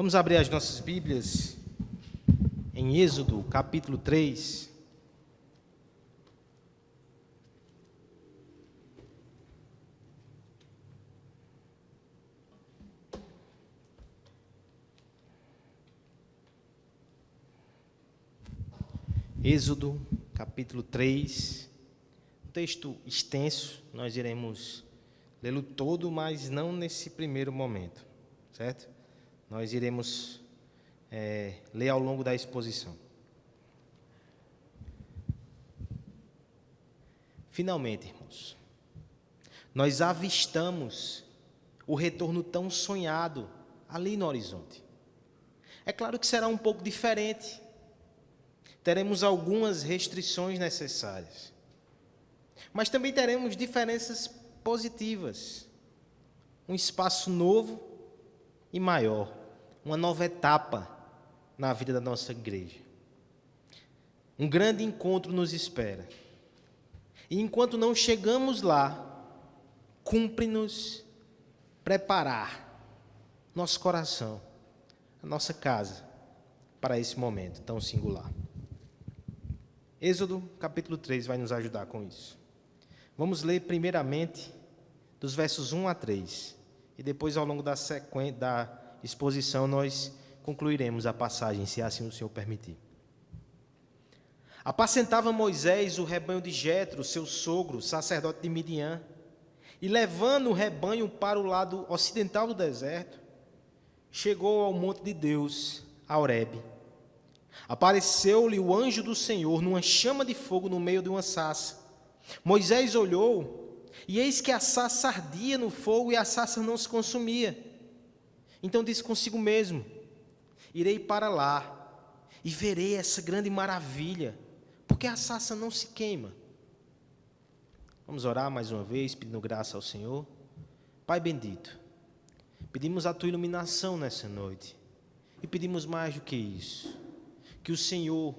Vamos abrir as nossas Bíblias em Êxodo, capítulo 3. Êxodo, capítulo 3. Um texto extenso, nós iremos lê-lo todo, mas não nesse primeiro momento, certo? Nós iremos ler ao longo da exposição. Finalmente, irmãos, nós avistamos o retorno tão sonhado ali no horizonte. É claro que será um pouco diferente. Teremos algumas restrições necessárias, mas também teremos diferenças positivas. Um espaço novo e maior, uma nova etapa na vida da nossa igreja. Um grande encontro nos espera. E enquanto não chegamos lá, cumpre-nos preparar nosso coração, a nossa casa, para esse momento tão singular. Êxodo, capítulo 3, vai nos ajudar com isso. Vamos ler primeiramente dos versos 1 a 3. E depois, ao longo da exposição, nós concluiremos a passagem, se assim o Senhor permitir. Apacentava Moisés o rebanho de Jetro, seu sogro, sacerdote de Midian, e levando o rebanho para o lado ocidental do deserto, chegou ao monte de Deus, a Horebe. Apareceu-lhe o anjo do Senhor numa chama de fogo no meio de uma sarça. Moisés olhou, e eis que a sarça ardia no fogo e a sarça não se consumia. Então disse consigo mesmo: irei para lá e verei essa grande maravilha, porque a sarça não se queima. Vamos orar mais uma vez, pedindo graça ao Senhor. Pai bendito, pedimos a Tua iluminação nessa noite, e pedimos mais do que isso, que o Senhor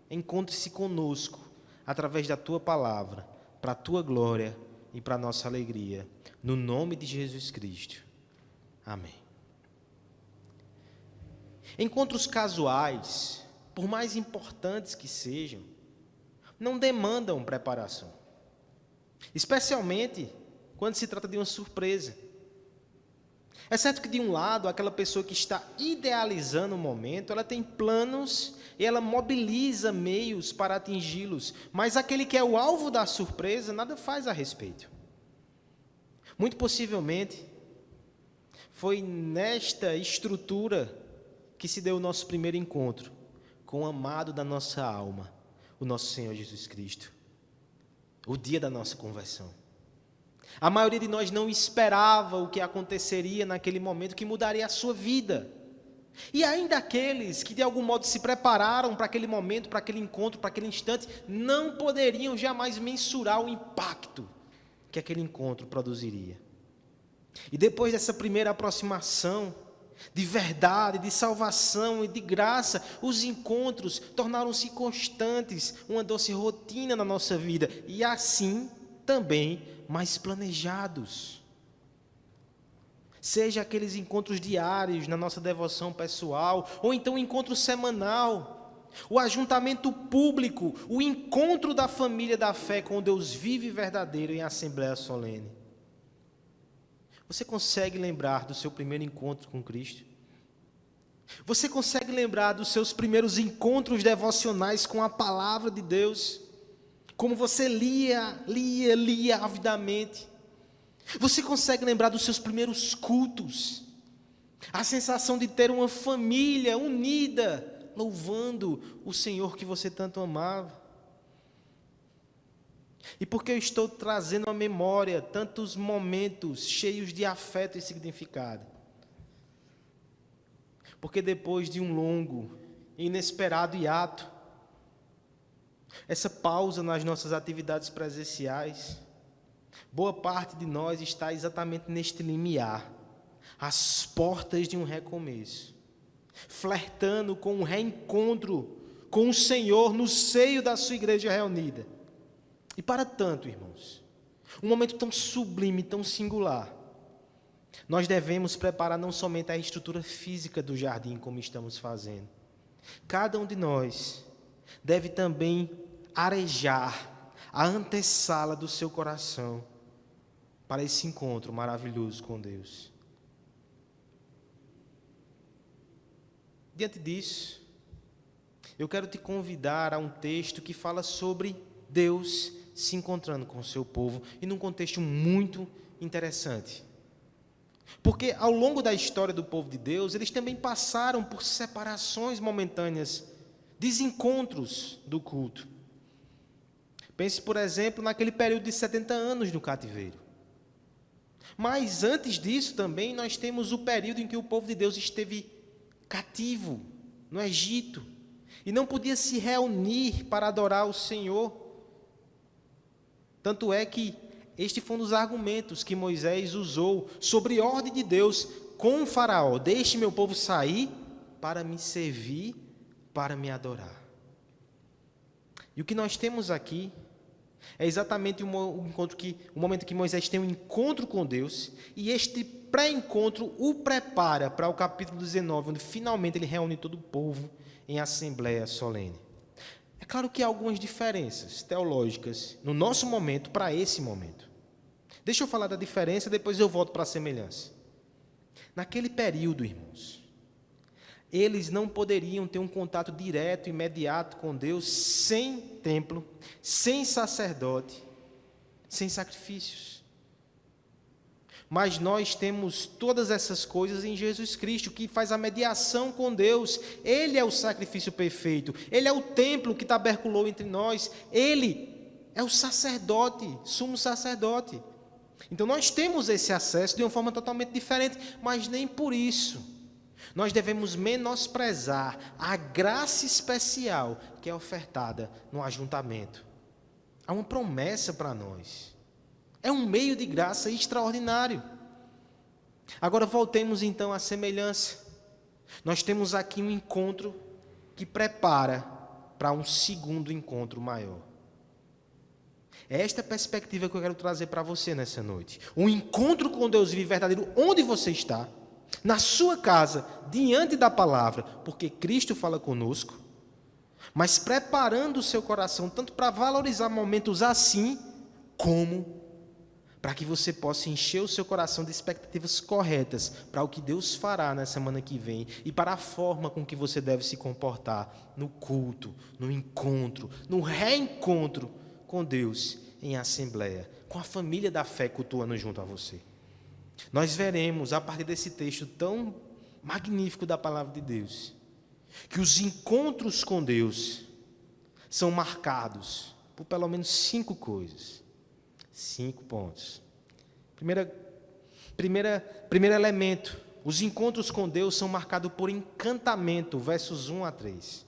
encontre-se conosco, através da Tua palavra, para a Tua glória e para a nossa alegria, no nome de Jesus Cristo. Amém. Encontros casuais, por mais importantes que sejam, não demandam preparação, especialmente quando se trata de uma surpresa. É certo que, de um lado, aquela pessoa que está idealizando o momento, ela tem planos e ela mobiliza meios para atingi-los, mas aquele que é o alvo da surpresa nada faz a respeito. Muito possivelmente, foi nesta estrutura que se deu o nosso primeiro encontro com o amado da nossa alma, o nosso Senhor Jesus Cristo, o dia da nossa conversão. A maioria de nós não esperava o que aconteceria naquele momento, que mudaria a sua vida. E ainda aqueles que de algum modo se prepararam para aquele momento, para aquele encontro, para aquele instante, não poderiam jamais mensurar o impacto que aquele encontro produziria. E depois dessa primeira aproximação de verdade, de salvação e de graça, os encontros tornaram-se constantes, uma doce rotina na nossa vida, e assim também mais planejados. Seja aqueles encontros diários na nossa devoção pessoal, ou então o encontro semanal, o ajuntamento público, o encontro da família da fé com o Deus vivo e verdadeiro em assembleia solene. Você consegue lembrar do seu primeiro encontro com Cristo? Você consegue lembrar dos seus primeiros encontros devocionais com a palavra de Deus? Como você lia avidamente? Você consegue lembrar dos seus primeiros cultos? A sensação de ter uma família unida, louvando o Senhor que você tanto amava? E por que eu estou trazendo à memória tantos momentos cheios de afeto e significado? Porque depois de um longo e inesperado hiato, essa pausa nas nossas atividades presenciais, boa parte de nós está exatamente neste limiar, às portas de um recomeço, flertando com um reencontro com o Senhor no seio da sua igreja reunida. E para tanto, irmãos, um momento tão sublime, tão singular, Nós devemos preparar não somente a estrutura física do jardim, como estamos fazendo. Cada um de nós deve também arejar a antessala do seu coração para esse encontro maravilhoso com Deus. Diante disso, eu quero te convidar a um texto que fala sobre Deus se encontrando com o seu povo, e num contexto muito interessante. Porque ao longo da história do povo de Deus, eles também passaram por separações momentâneas, desencontros do culto. Pense, por exemplo, naquele período de 70 anos no cativeiro. Mas antes disso também nós temos o período em que o povo de Deus esteve cativo no Egito e não podia se reunir para adorar o Senhor. Tanto é que este foi um dos argumentos que Moisés usou sobre ordem de Deus com o faraó: deixe meu povo sair para me servir, para me adorar. E o que nós temos aqui é exatamente o momento que Moisés tem um encontro com Deus, e este pré-encontro o prepara para o capítulo 19, onde finalmente ele reúne todo o povo em assembleia solene. É claro que há algumas diferenças teológicas no nosso momento para esse momento. Deixa eu falar da diferença, depois eu volto para a semelhança. Naquele período, irmãos, eles não poderiam ter um contato direto, imediato com Deus, sem templo, sem sacerdote, sem sacrifícios. Mas nós temos todas essas coisas em Jesus Cristo, que faz a mediação com Deus. Ele é o sacrifício perfeito, Ele é o templo que taberculou entre nós, Ele é o sacerdote, sumo sacerdote. Então nós temos esse acesso de uma forma totalmente diferente, mas nem por isso nós devemos menosprezar a graça especial que é ofertada no ajuntamento. Há uma promessa para nós. É um meio de graça extraordinário. Agora voltemos então à semelhança. Nós temos aqui um encontro que prepara para um segundo encontro maior. É esta perspectiva que eu quero trazer para você nessa noite. Um encontro com Deus vivo e verdadeiro onde você está, na sua casa, diante da palavra, porque Cristo fala conosco, mas preparando o seu coração tanto para valorizar momentos assim, como para que você possa encher o seu coração de expectativas corretas para o que Deus fará na semana que vem e para a forma com que você deve se comportar no culto, no encontro, no reencontro com Deus em assembleia, com a família da fé cultuando junto a você. Nós veremos, a partir desse texto tão magnífico da palavra de Deus, que os encontros com Deus são marcados por pelo menos 5 coisas. 5 pontos. Primeiro elemento, os encontros com Deus são marcados por encantamento, versos 1 a 3.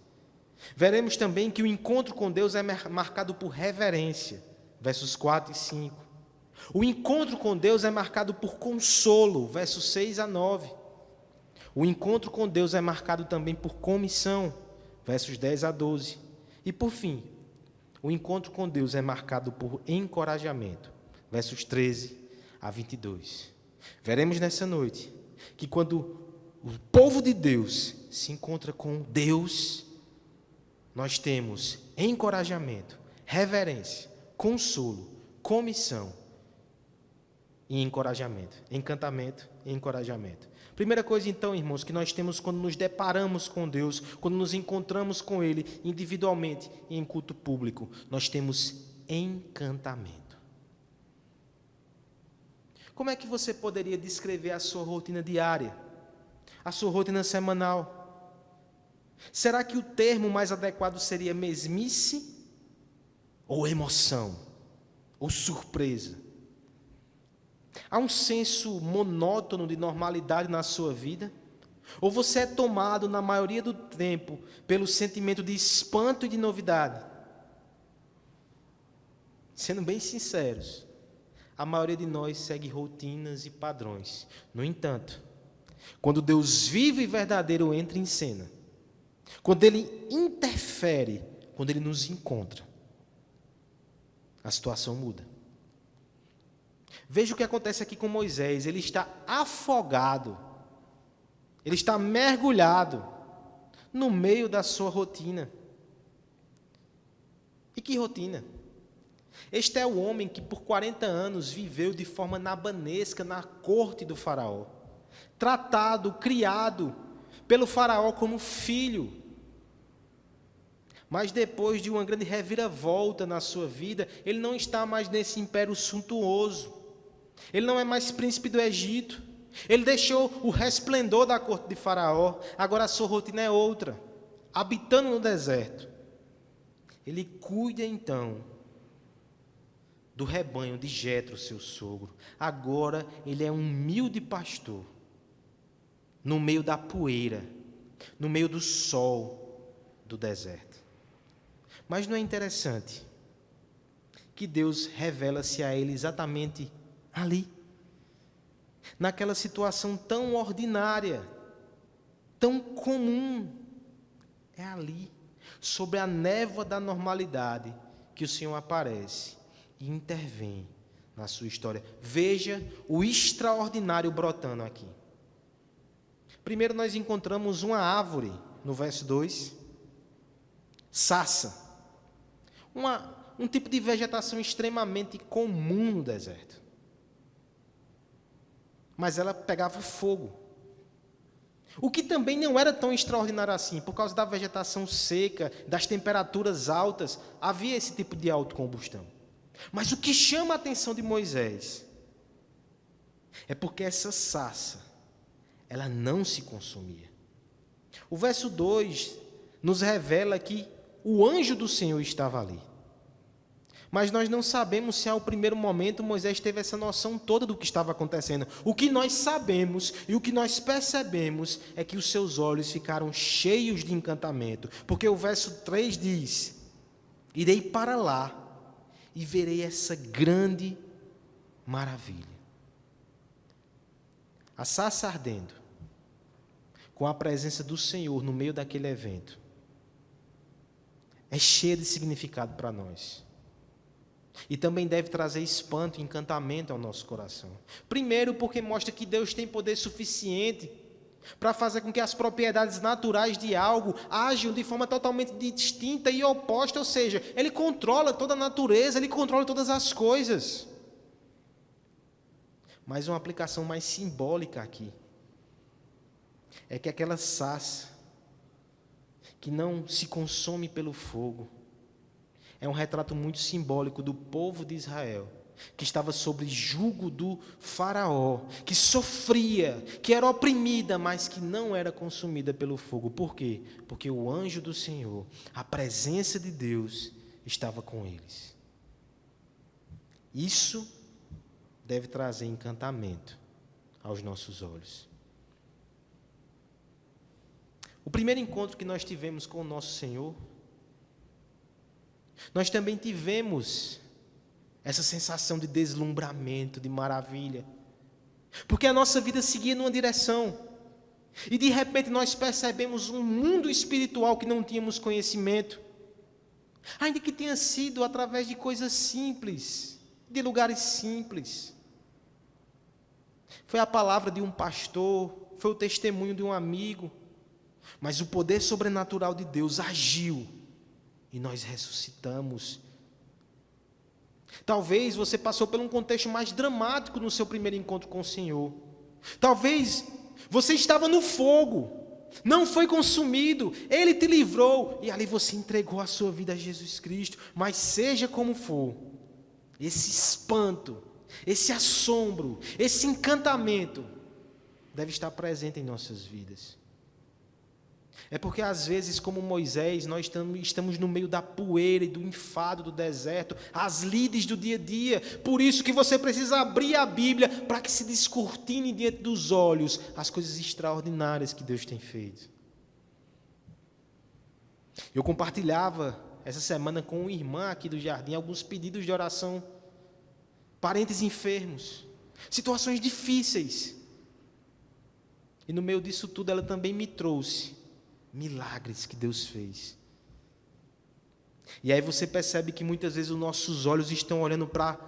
Veremos também que o encontro com Deus é marcado por reverência, versos 4 e 5. O encontro com Deus é marcado por consolo, versos 6 a 9. O encontro com Deus é marcado também por comissão, versos 10 a 12. E por fim, o encontro com Deus é marcado por encorajamento, versos 13 a 22. Veremos nessa noite que quando o povo de Deus se encontra com Deus, nós temos encorajamento, reverência, consolo, comissão e encorajamento. Encantamento e encorajamento. Primeira coisa, então, irmãos, que nós temos quando nos deparamos com Deus, quando nos encontramos com Ele individualmente e em culto público, nós temos encantamento. Como é que você poderia descrever a sua rotina diária, a sua rotina semanal? Será que o termo mais adequado seria mesmice ou emoção ou surpresa? Há um senso monótono de normalidade na sua vida? Ou você é tomado, na maioria do tempo, pelo sentimento de espanto e de novidade? Sendo bem sinceros, a maioria de nós segue rotinas e padrões. No entanto, quando Deus vivo e verdadeiro entra em cena, quando Ele interfere, quando Ele nos encontra, a situação muda. Veja o que acontece aqui com Moisés. Ele está afogado, ele está mergulhado no meio da sua rotina. E que rotina? Este é o homem que por 40 anos viveu de forma nabanesca na corte do faraó, tratado, criado pelo faraó como filho. Mas depois de uma grande reviravolta na sua vida, ele não está mais nesse império suntuoso. Ele não é mais príncipe do Egito. Ele deixou o resplendor da corte de faraó. Agora a sua rotina é outra. Habitando no deserto. Ele cuida então do rebanho de Jetro, seu sogro. Agora ele é um humilde pastor. No meio da poeira. No meio do sol do deserto. Mas não é interessante que Deus revela-se a ele exatamente ali, naquela situação tão ordinária, tão comum, é ali, sobre a névoa da normalidade, que o Senhor aparece e intervém na sua história. Veja o extraordinário brotando aqui. Primeiro nós encontramos uma árvore, no verso 2, sassa, um tipo de vegetação extremamente comum no deserto. Mas ela pegava fogo. O que também não era tão extraordinário assim, por causa da vegetação seca, das temperaturas altas, havia esse tipo de autocombustão. Mas o que chama a atenção de Moisés é porque essa sarça, ela não se consumia. O verso 2 nos revela que o anjo do Senhor estava ali. Mas nós não sabemos se ao primeiro momento Moisés teve essa noção toda do que estava acontecendo. O que nós sabemos e o que nós percebemos é que os seus olhos ficaram cheios de encantamento. Porque o verso 3 diz: irei para lá e verei essa grande maravilha. A sarça ardendo, com a presença do Senhor no meio daquele evento, é cheia de significado para nós. E também deve trazer espanto e encantamento ao nosso coração. Primeiro, porque mostra que Deus tem poder suficiente para fazer com que as propriedades naturais de algo ajam de forma totalmente distinta e oposta, ou seja, Ele controla toda a natureza, Ele controla todas as coisas. Mas uma aplicação mais simbólica aqui é que aquela sarça que não se consome pelo fogo é um retrato muito simbólico do povo de Israel, que estava sob jugo do faraó, que sofria, que era oprimida, mas que não era consumida pelo fogo. Por quê? Porque o anjo do Senhor, a presença de Deus, estava com eles. Isso deve trazer encantamento aos nossos olhos. O primeiro encontro que nós tivemos com o nosso Senhor, nós também tivemos essa sensação de deslumbramento, de maravilha, porque a nossa vida seguia numa direção, e de repente nós percebemos um mundo espiritual que não tínhamos conhecimento, ainda que tenha sido através de coisas simples, de lugares simples. Foi a palavra de um pastor, foi o testemunho de um amigo, mas o poder sobrenatural de Deus agiu, e nós ressuscitamos. Talvez você passou por um contexto mais dramático no seu primeiro encontro com o Senhor. Talvez você estava no fogo, não foi consumido, Ele te livrou, e ali você entregou a sua vida a Jesus Cristo. Mas seja como for, esse espanto, esse assombro, esse encantamento deve estar presente em nossas vidas. É porque às vezes, como Moisés, nós estamos no meio da poeira e do enfado do deserto, as lides do dia a dia. Por isso que você precisa abrir a Bíblia para que se descortine diante dos olhos as coisas extraordinárias que Deus tem feito. Eu compartilhava essa semana com uma irmã aqui do jardim alguns pedidos de oração, parentes enfermos, situações difíceis. E no meio disso tudo ela também me trouxe milagres que Deus fez. E aí você percebe que muitas vezes os nossos olhos estão olhando para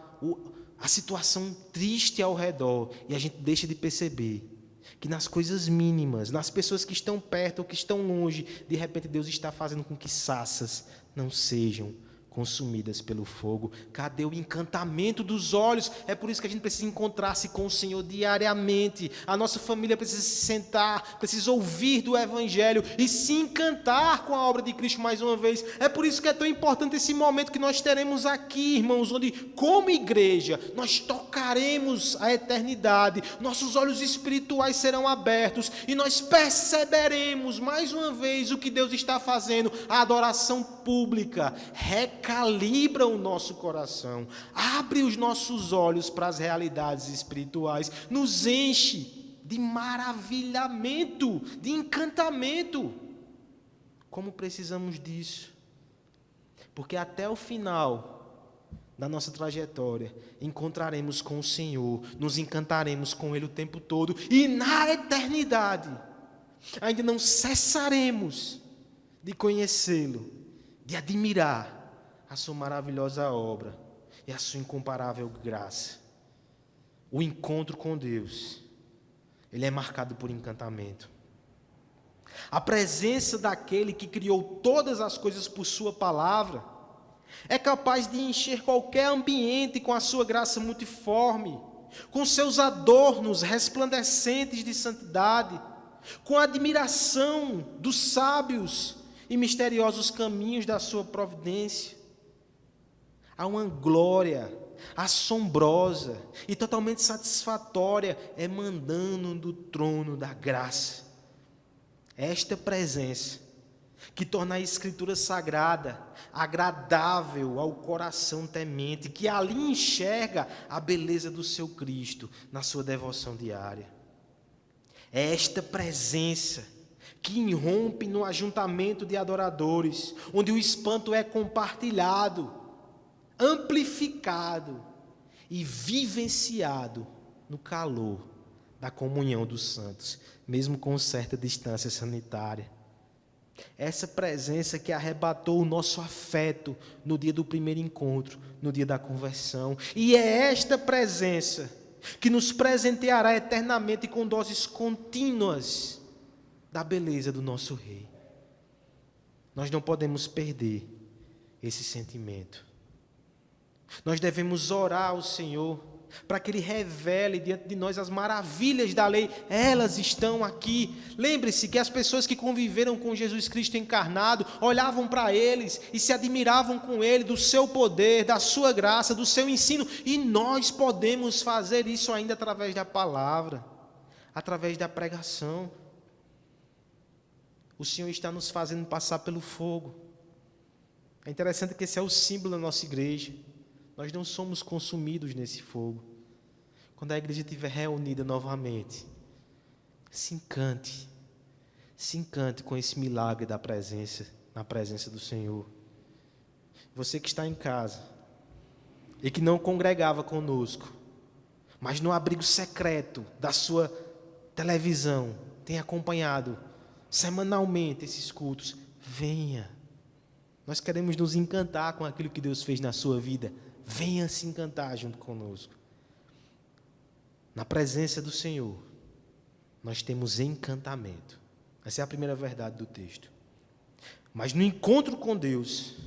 a situação triste ao redor e a gente deixa de perceber que nas coisas mínimas, nas pessoas que estão perto ou que estão longe, de repente Deus está fazendo com que sarças não sejam consumidas pelo fogo. Cadê o encantamento dos olhos? É por isso que a gente precisa encontrar-se com o Senhor diariamente. A nossa família precisa se sentar, precisa ouvir do Evangelho e se encantar com a obra de Cristo mais uma vez. É por isso que é tão importante esse momento que nós teremos aqui, irmãos, onde, como igreja, nós tocaremos a eternidade, nossos olhos espirituais serão abertos e nós perceberemos mais uma vez o que Deus está fazendo. A adoração pública recalibra o nosso coração, abre os nossos olhos para as realidades espirituais, nos enche de maravilhamento, de encantamento. Como precisamos disso? Porque até o final da nossa trajetória, encontraremos com o Senhor, nos encantaremos com Ele o tempo todo, e na eternidade, ainda não cessaremos de conhecê-lo, de admirar a sua maravilhosa obra e a sua incomparável graça. O encontro com Deus, ele é marcado por encantamento. A presença daquele que criou todas as coisas por sua palavra é capaz de encher qualquer ambiente com a sua graça multiforme, com seus adornos resplandecentes de santidade, com a admiração dos sábios e misteriosos caminhos da sua providência. Há uma glória assombrosa e totalmente satisfatória emanando do trono da graça. Esta presença que torna a Escritura sagrada agradável ao coração temente, que ali enxerga a beleza do seu Cristo na sua devoção diária. É esta presença que irrompe no ajuntamento de adoradores, onde o espanto é compartilhado, amplificado e vivenciado no calor da comunhão dos santos, mesmo com certa distância sanitária. Essa presença que arrebatou o nosso afeto no dia do primeiro encontro, no dia da conversão. E é esta presença que nos presenteará eternamente com doses contínuas da beleza do nosso Rei. Nós não podemos perder esse sentimento. Nós devemos orar ao Senhor para que Ele revele diante de nós as maravilhas da lei. Elas estão aqui. Lembre-se que as pessoas que conviveram com Jesus Cristo encarnado olhavam para eles e se admiravam com Ele, do seu poder, da sua graça, do seu ensino. E nós podemos fazer isso ainda através da palavra, através da pregação. O Senhor está nos fazendo passar pelo fogo. É interessante que esse é o símbolo da nossa igreja. Nós não somos consumidos nesse fogo. Quando a igreja estiver reunida novamente, se encante com esse milagre da presença, na presença do Senhor. Você que está em casa e que não congregava conosco, mas no abrigo secreto da sua televisão, tem acompanhado semanalmente esses cultos, venha. Nós queremos nos encantar com aquilo que Deus fez na sua vida. Venha se encantar junto conosco. Na presença do Senhor, nós temos encantamento. Essa é a primeira verdade do texto. Mas no encontro com Deus,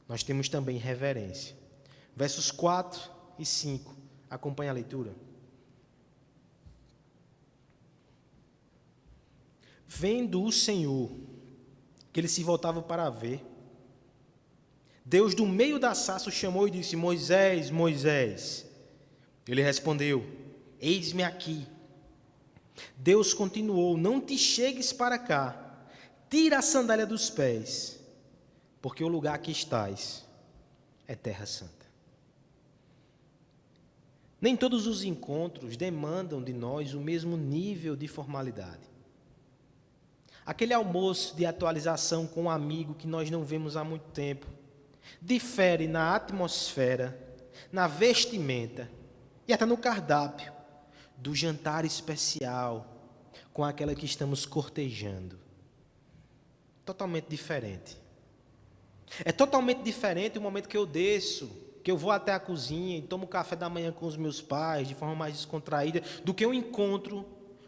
nós temos também reverência. Versos 4 e 5. Acompanhe a leitura. Vendo o Senhor, que ele se voltava para ver, Deus do meio da sarça o chamou e disse: Moisés, Moisés. Ele respondeu: Eis-me aqui. Deus continuou: Não te chegues para cá, tira a sandália dos pés, porque o lugar que estás é terra santa. Nem todos os encontros demandam de nós o mesmo nível de formalidade. Aquele almoço de atualização com um amigo que nós não vemos há muito tempo difere na atmosfera, na vestimenta e até no cardápio do jantar especial com aquela que estamos cortejando. Totalmente diferente. É totalmente diferente o momento que eu desço que eu vou até a cozinha e tomo café da manhã com os meus pais de forma mais descontraída, do que um encontro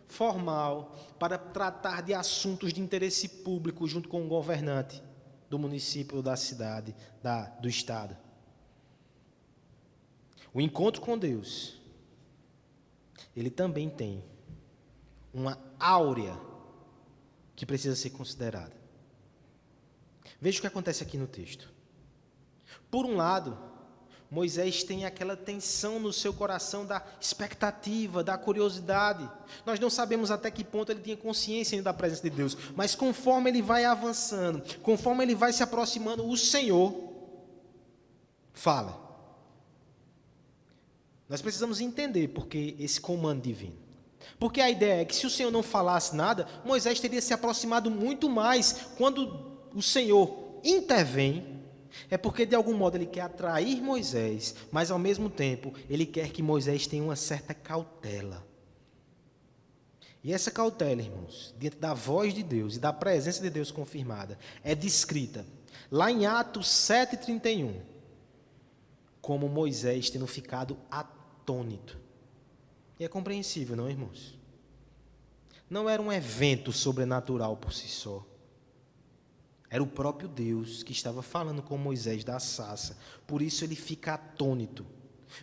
formal para tratar de assuntos de interesse público junto com o governante do município, da cidade, do estado. O encontro com Deus, ele também tem uma áurea que precisa ser considerada. Veja o que acontece aqui no texto. Por um lado, Moisés tem aquela tensão no seu coração da expectativa, da curiosidade. Nós não sabemos até que ponto ele tinha consciência ainda da presença de Deus, mas conforme ele vai avançando, conforme ele vai se aproximando, o Senhor fala. Nós precisamos entender porque esse comando divino. Porque a ideia é que se o Senhor não falasse nada, Moisés teria se aproximado muito mais. Quando o Senhor intervém, é porque de algum modo ele quer atrair Moisés, mas ao mesmo tempo ele quer que Moisés tenha uma certa cautela. E essa cautela, irmãos, diante da voz de Deus e da presença de Deus confirmada, é descrita lá em Atos 7,31, como Moisés tendo ficado atônito. E é compreensível, não, irmãos? Não era um evento sobrenatural por si só. Era o próprio Deus que estava falando com Moisés da sarça. Por isso ele fica atônito.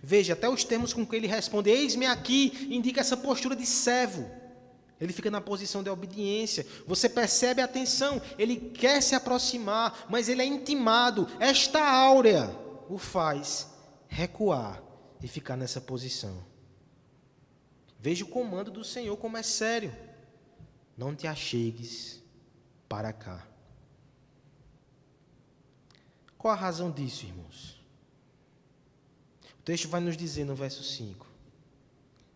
Veja, até os termos com que ele responde, eis-me aqui, indica essa postura de servo. Ele fica na posição de obediência. Você percebe a atenção, ele quer se aproximar, mas ele é intimado. Esta áurea o faz recuar e ficar nessa posição. Veja o comando do Senhor como é sério. Não te achegues para cá. Qual a razão disso, irmãos? O texto vai nos dizer no verso 5,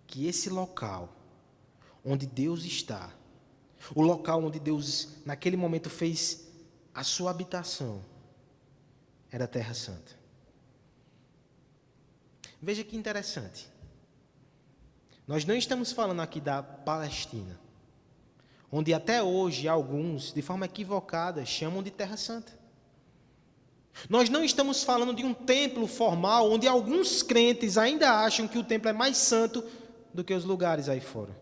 que esse local onde Deus está, o local onde Deus naquele momento fez a sua habitação, era a Terra Santa. Veja que interessante. Nós não estamos falando aqui da Palestina, onde até hoje alguns, de forma equivocada, chamam de Terra Santa. Nós não estamos falando de um templo formal, onde alguns crentes ainda acham que o templo é mais santo do que os lugares aí fora.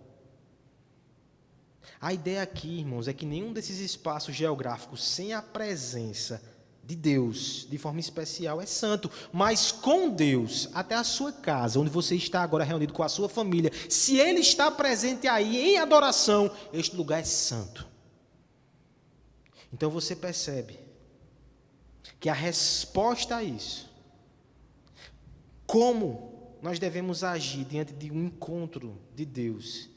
A ideia aqui, irmãos, é que nenhum desses espaços geográficos sem a presença de Deus, de forma especial, é santo. Mas com Deus, até a sua casa, onde você está agora reunido com a sua família, se Ele está presente aí em adoração, este lugar é santo. Então você percebe que a resposta a isso, como nós devemos agir diante de um encontro de Deus,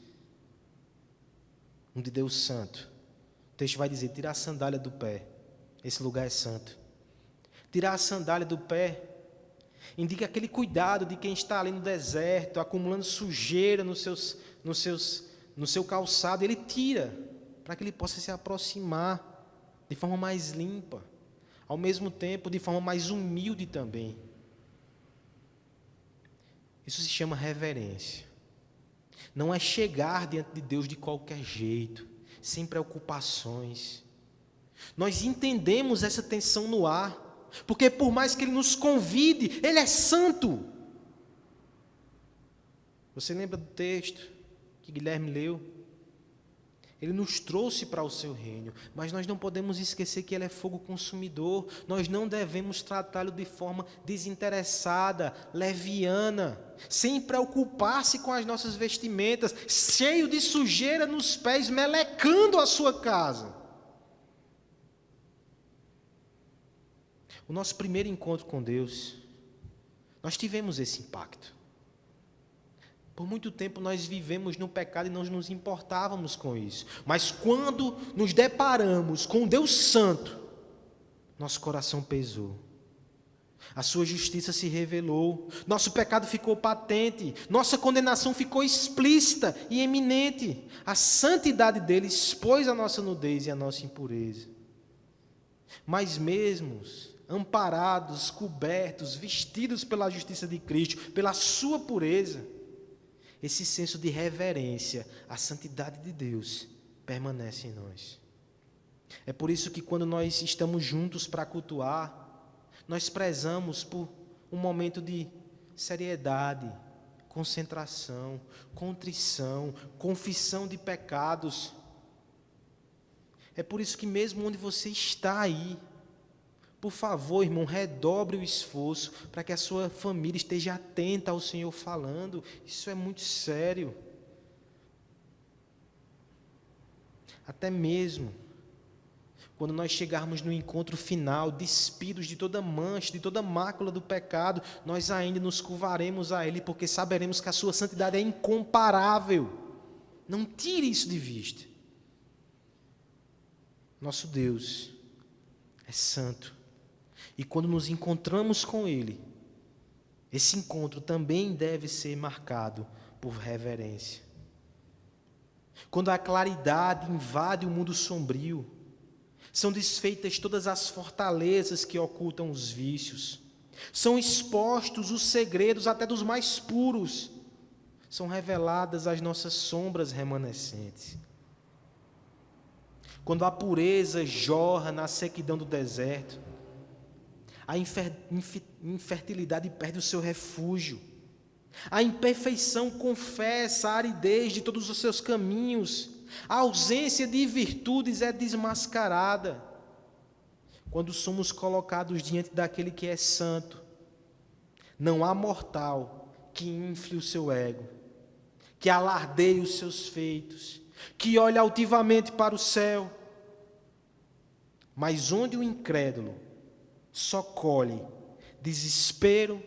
um de Deus santo. O texto vai dizer, tirar a sandália do pé, esse lugar é santo. Tirar a sandália do pé indica aquele cuidado de quem está ali no deserto, acumulando sujeira no seu calçado, ele tira, para que ele possa se aproximar de forma mais limpa, ao mesmo tempo de forma mais humilde também. Isso se chama reverência. Não é chegar diante de Deus de qualquer jeito, sem preocupações. Nós entendemos essa tensão no ar, porque por mais que Ele nos convide, Ele é santo. Você lembra do texto que Guilherme leu? Ele nos trouxe para o seu reino, mas nós não podemos esquecer que Ele é fogo consumidor. Nós não devemos tratá-lo de forma desinteressada, leviana, sem preocupar-se com as nossas vestimentas, cheio de sujeira nos pés, melecando a sua casa. O nosso primeiro encontro com Deus, nós tivemos esse impacto. Por muito tempo nós vivemos no pecado e não nos importávamos com isso. Mas quando nos deparamos com Deus Santo, nosso coração pesou. A sua justiça se revelou, nosso pecado ficou patente, nossa condenação ficou explícita e eminente. A santidade dele expôs a nossa nudez e a nossa impureza. Mas mesmo amparados, cobertos, vestidos pela justiça de Cristo, pela sua pureza, esse senso de reverência à santidade de Deus permanece em nós. É por isso que quando nós estamos juntos para cultuar, nós prezamos por um momento de seriedade, concentração, contrição, confissão de pecados. É por isso que mesmo onde você está aí, por favor, irmão, redobre o esforço para que a sua família esteja atenta ao Senhor falando. Isso é muito sério. Até mesmo quando nós chegarmos no encontro final, despidos de toda mancha, de toda mácula do pecado, nós ainda nos curvaremos a Ele, porque saberemos que a sua santidade é incomparável. Não tire isso de vista. Nosso Deus é santo. E quando nos encontramos com Ele, esse encontro também deve ser marcado por reverência. Quando a claridade invade o mundo sombrio, são desfeitas todas as fortalezas que ocultam os vícios. São expostos os segredos até dos mais puros. São reveladas as nossas sombras remanescentes. Quando a pureza jorra na sequidão do deserto, a infertilidade perde o seu refúgio. A imperfeição confessa a aridez de todos os seus caminhos. A ausência de virtudes é desmascarada. Quando somos colocados diante daquele que é santo, não há mortal que infle o seu ego, que alardeie os seus feitos, que olhe altivamente para o céu. Mas onde o incrédulo só colhe desespero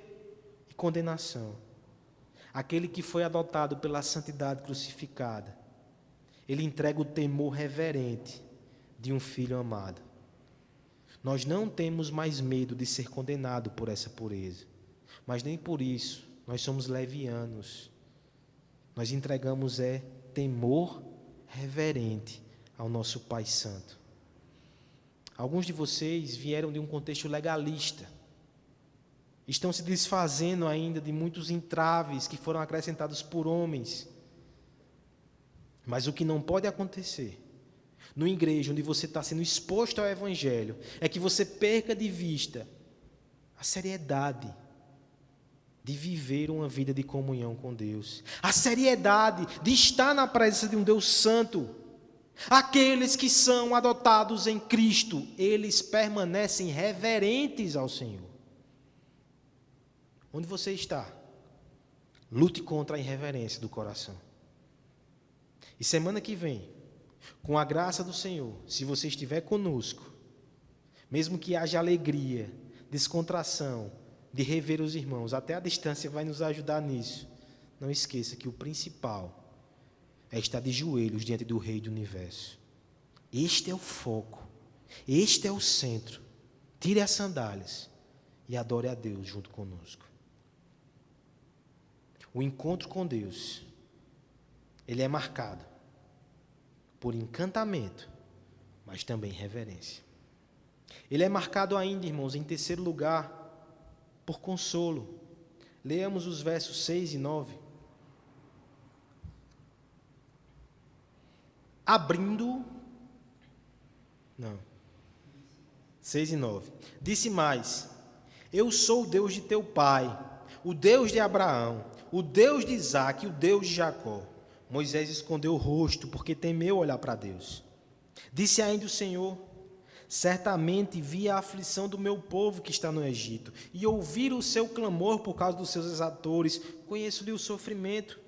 e condenação, aquele que foi adotado pela santidade crucificada, ele entrega o temor reverente de um filho amado. Nós não temos mais medo de ser condenado por essa pureza, mas nem por isso nós somos levianos. Nós entregamos temor reverente ao nosso Pai Santo. Alguns de vocês vieram de um contexto legalista. Estão se desfazendo ainda de muitos entraves que foram acrescentados por homens. Mas o que não pode acontecer numa igreja onde você está sendo exposto ao Evangelho é que você perca de vista a seriedade de viver uma vida de comunhão com Deus, a seriedade de estar na presença de um Deus santo. Aqueles que são adotados em Cristo, eles permanecem reverentes ao Senhor. Onde você está? Lute contra a irreverência do coração. E semana que vem, com a graça do Senhor, se você estiver conosco, mesmo que haja alegria, descontração, de rever os irmãos, até a distância vai nos ajudar nisso. Não esqueça que o principal é estar de joelhos diante do Rei do Universo. Este é o foco, este é o centro. Tire as sandálias e adore a Deus junto conosco. O encontro com Deus, ele é marcado por encantamento, mas também reverência. Ele é marcado ainda, irmãos, em terceiro lugar, por consolo. Leamos os versos 6 e 9. Abrindo... Não. 6 e 9. Disse mais: eu sou o Deus de teu pai, o Deus de Abraão, o Deus de Isaque e o Deus de Jacó. Moisés escondeu o rosto, porque temeu olhar para Deus. Disse ainda o Senhor: certamente vi a aflição do meu povo que está no Egito, e ouvir o seu clamor por causa dos seus exatores. Conheço-lhe o sofrimento.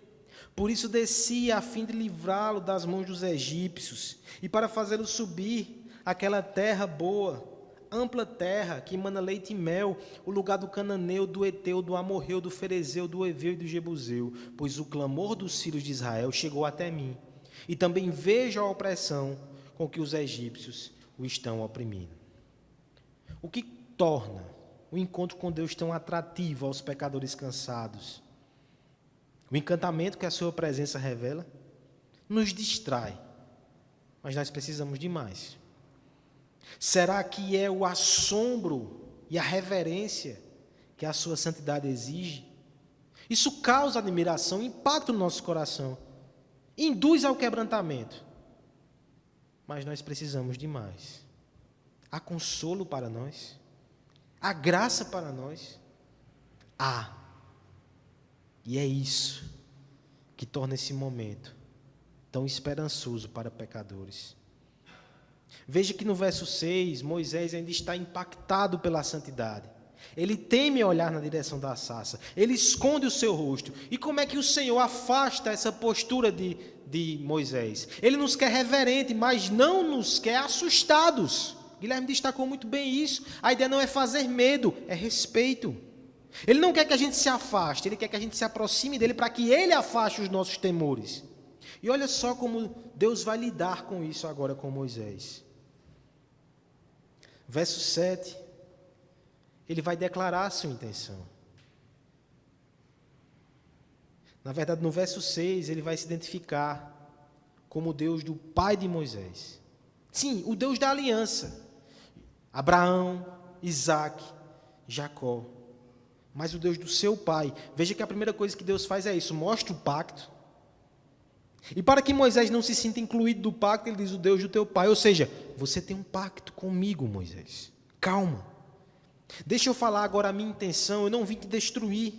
Por isso desci a fim de livrá-lo das mãos dos egípcios, e para fazê-lo subir àquela terra boa, ampla terra, que emana leite e mel, o lugar do cananeu, do Eteu, do Amorreu, do Ferezeu, do Eveu e do Jebuseu, pois o clamor dos filhos de Israel chegou até mim, e também vejo a opressão com que os egípcios o estão oprimindo. O que torna o encontro com Deus tão atrativo aos pecadores cansados? O encantamento que a sua presença revela nos distrai, mas nós precisamos de mais. Será que é o assombro e a reverência que a sua santidade exige? Isso causa admiração, impacto no nosso coração, induz ao quebrantamento. Mas nós precisamos de mais. Há consolo para nós, há graça para nós. há. E é isso que torna esse momento tão esperançoso para pecadores. Veja que no verso 6, Moisés ainda está impactado pela santidade. Ele teme olhar na direção da sarça. Ele esconde o seu rosto. E como é que o Senhor afasta essa postura de Moisés? Ele nos quer reverente, mas não nos quer assustados. Guilherme destacou muito bem isso. A ideia não é fazer medo, é respeito. Ele não quer que a gente se afaste, ele quer que a gente se aproxime dele para que ele afaste os nossos temores. E olha só como Deus vai lidar com isso agora com Moisés. Verso 7, ele vai declarar a sua intenção. Na verdade, no verso 6, ele vai se identificar como o Deus do pai de Moisés. Sim, o Deus da aliança. Abraão, Isaque, Jacó. Mas o Deus do seu pai. Veja que a primeira coisa que Deus faz é isso, mostra o pacto. E para que Moisés não se sinta incluído do pacto, ele diz o Deus do teu pai. Ou seja, você tem um pacto comigo, Moisés. Calma. Deixa eu falar agora a minha intenção, eu não vim te destruir.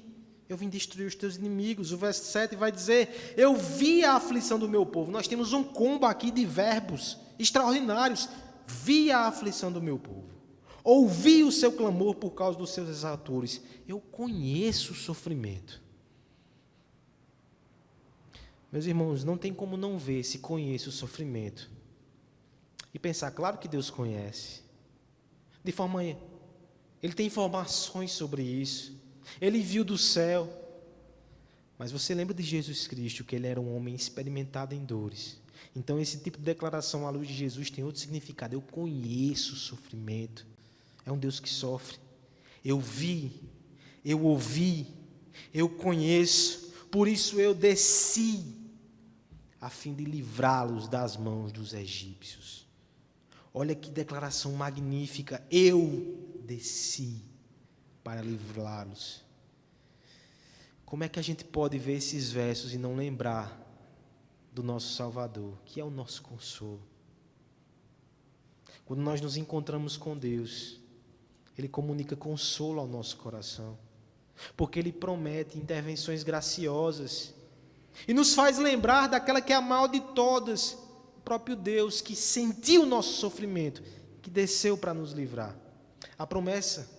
Eu vim destruir os teus inimigos. O verso 7 vai dizer, eu vi a aflição do meu povo. Nós temos um combo aqui de verbos extraordinários. Vi a aflição do meu povo. Ouvi o seu clamor por causa dos seus exatores. Eu conheço o sofrimento. Meus irmãos, não tem como não ver se conhece o sofrimento. E pensar, claro que Deus conhece. De forma, Ele tem informações sobre isso. Ele viu do céu. Mas você lembra de Jesus Cristo, que Ele era um homem experimentado em dores. Então esse tipo de declaração à luz de Jesus tem outro significado. Eu conheço o sofrimento. É um Deus que sofre. Eu vi, eu ouvi, eu conheço. Por isso eu desci, a fim de livrá-los das mãos dos egípcios. Olha que declaração magnífica. Eu desci para livrá-los. Como é que a gente pode ver esses versos e não lembrar do nosso Salvador, que é o nosso consolo? Quando nós nos encontramos com Deus, Ele comunica consolo ao nosso coração, porque Ele promete intervenções graciosas e nos faz lembrar daquela que é a maior de todas, o próprio Deus que sentiu o nosso sofrimento, que desceu para nos livrar. A promessa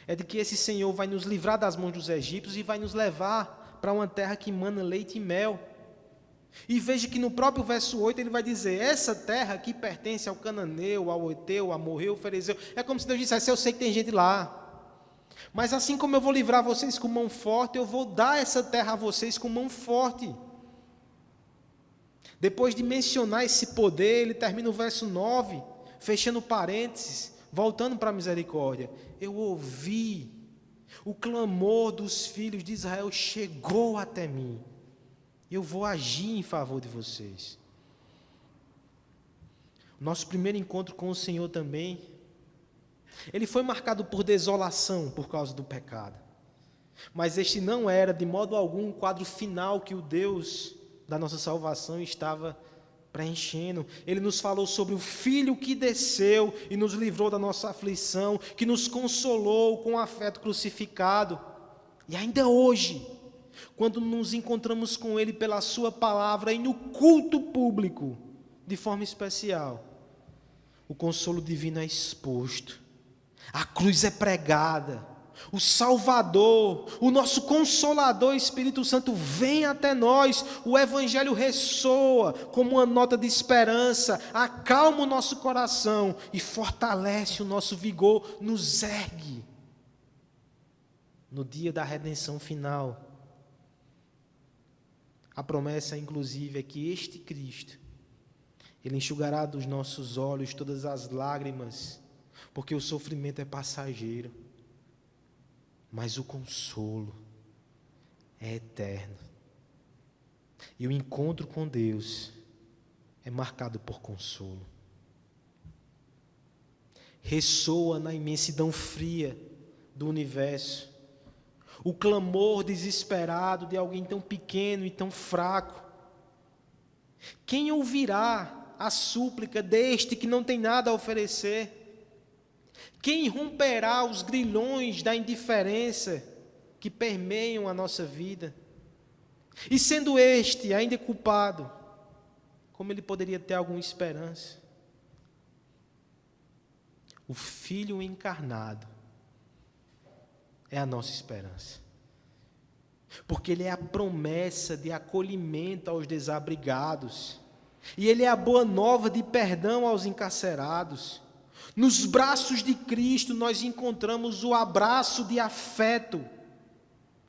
é de que esse Senhor vai nos livrar das mãos dos egípcios e vai nos levar para uma terra que emana leite e mel. E veja que no próprio verso 8 ele vai dizer, essa terra que pertence ao cananeu, ao Eteu, ao amorreu, ao ferezeu. É como se Deus dissesse, eu sei que tem gente lá. Mas assim como eu vou livrar vocês com mão forte, eu vou dar essa terra a vocês com mão forte. Depois de mencionar esse poder, ele termina o verso 9, fechando parênteses, voltando para a misericórdia. Eu ouvi, o clamor dos filhos de Israel chegou até mim. Eu vou agir em favor de vocês. Nosso primeiro encontro com o Senhor também, ele foi marcado por desolação por causa do pecado. Mas este não era, de modo algum, o quadro final que o Deus da nossa salvação estava preenchendo. Ele nos falou sobre o Filho que desceu e nos livrou da nossa aflição, que nos consolou com o afeto crucificado. E ainda hoje, quando nos encontramos com Ele pela Sua palavra e no culto público, de forma especial, o consolo divino é exposto, a cruz é pregada, o Salvador, o nosso Consolador Espírito Santo vem até nós, o Evangelho ressoa como uma nota de esperança, acalma o nosso coração e fortalece o nosso vigor, nos ergue no dia da redenção final. A promessa, inclusive, é que este Cristo, Ele enxugará dos nossos olhos todas as lágrimas, porque o sofrimento é passageiro, mas o consolo é eterno. E o encontro com Deus é marcado por consolo. Ressoa na imensidão fria do universo o clamor desesperado de alguém tão pequeno e tão fraco. Quem ouvirá a súplica deste que não tem nada a oferecer? Quem romperá os grilhões da indiferença que permeiam a nossa vida. E sendo este ainda culpado, como ele poderia ter alguma esperança? O Filho encarnado é a nossa esperança. Porque ele é a promessa de acolhimento aos desabrigados. E ele é a boa nova de perdão aos encarcerados. Nos braços de Cristo nós encontramos o abraço de afeto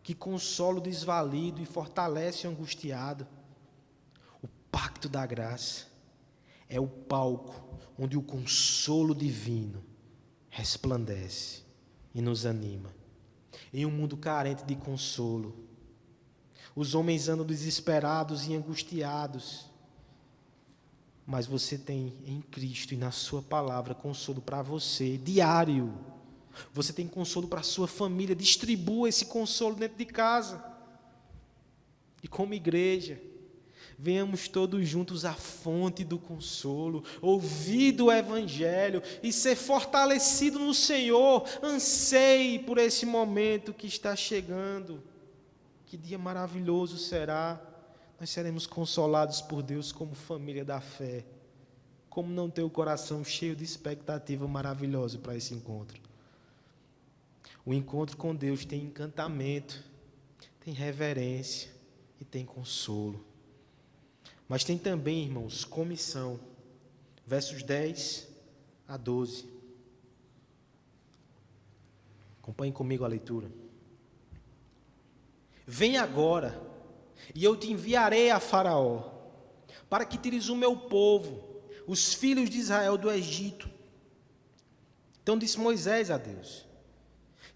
que consola o desvalido e fortalece o angustiado. O pacto da graça é o palco onde o consolo divino resplandece e nos anima. Em um mundo carente de consolo, os homens andam desesperados e angustiados, mas você tem em Cristo e na sua palavra consolo para você, diário. Você tem consolo para a sua família, distribua esse consolo dentro de casa. E como igreja, venhamos todos juntos à fonte do consolo, ouvir do Evangelho e ser fortalecido no Senhor. Anseie por esse momento que está chegando. Que dia maravilhoso será. Nós seremos consolados por Deus como família da fé. Como não ter o coração cheio de expectativa maravilhosa para esse encontro? O encontro com Deus tem encantamento, tem reverência e tem consolo. Mas tem também, irmãos, comissão. Versos 10 a 12. Acompanhem comigo a leitura. Vem agora, e eu te enviarei a Faraó, para que tires o meu povo, os filhos de Israel, do Egito. Então disse Moisés a Deus: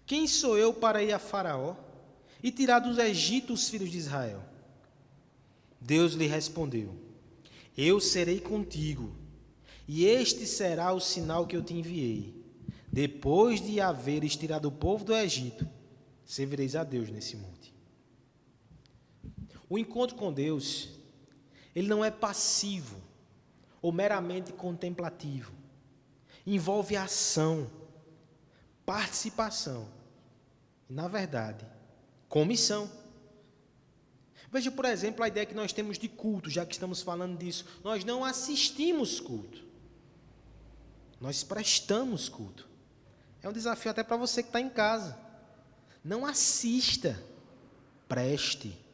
quem sou eu para ir a Faraó e tirar dos Egito os filhos de Israel? Deus lhe respondeu: eu serei contigo, e este será o sinal que eu te enviei. Depois de haveres tirado o povo do Egito, servireis a Deus nesse monte. O encontro com Deus, ele não é passivo ou meramente contemplativo. Envolve ação, participação e, na verdade, comissão. Veja, por exemplo, a ideia que nós temos de culto, já que estamos falando disso. Nós não assistimos culto, nós prestamos culto. É um desafio até para você que está em casa. Não assista, preste,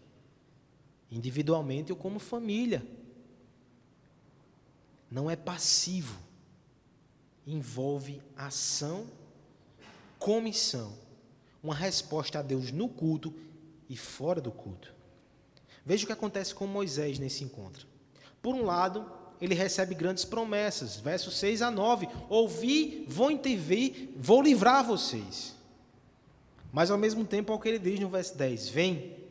individualmente ou como família. Não é passivo, envolve ação, comissão, uma resposta a Deus no culto e fora do culto. Veja o que acontece com Moisés nesse encontro. Por um lado, ele recebe grandes promessas, versos 6 a 9, ouvi, vou intervir, vou livrar vocês. Mas ao mesmo tempo, é o que ele diz no verso 10, vem,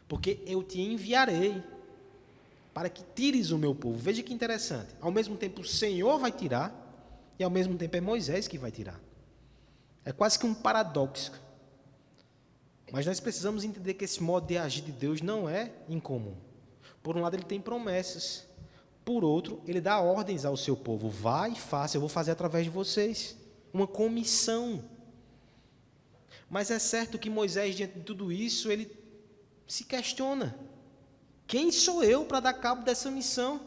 porque eu te enviarei, para que tires o meu povo. Veja que interessante, ao mesmo tempo o Senhor vai tirar, e ao mesmo tempo é Moisés que vai tirar. É quase que um paradoxo. Mas nós precisamos entender que esse modo de agir de Deus não é incomum. Por um lado, ele tem promessas. Por outro, ele dá ordens ao seu povo. Vai e faça, eu vou fazer através de vocês. Uma comissão. Mas é certo que Moisés, diante de tudo isso, ele se questiona. Quem sou eu para dar cabo dessa missão?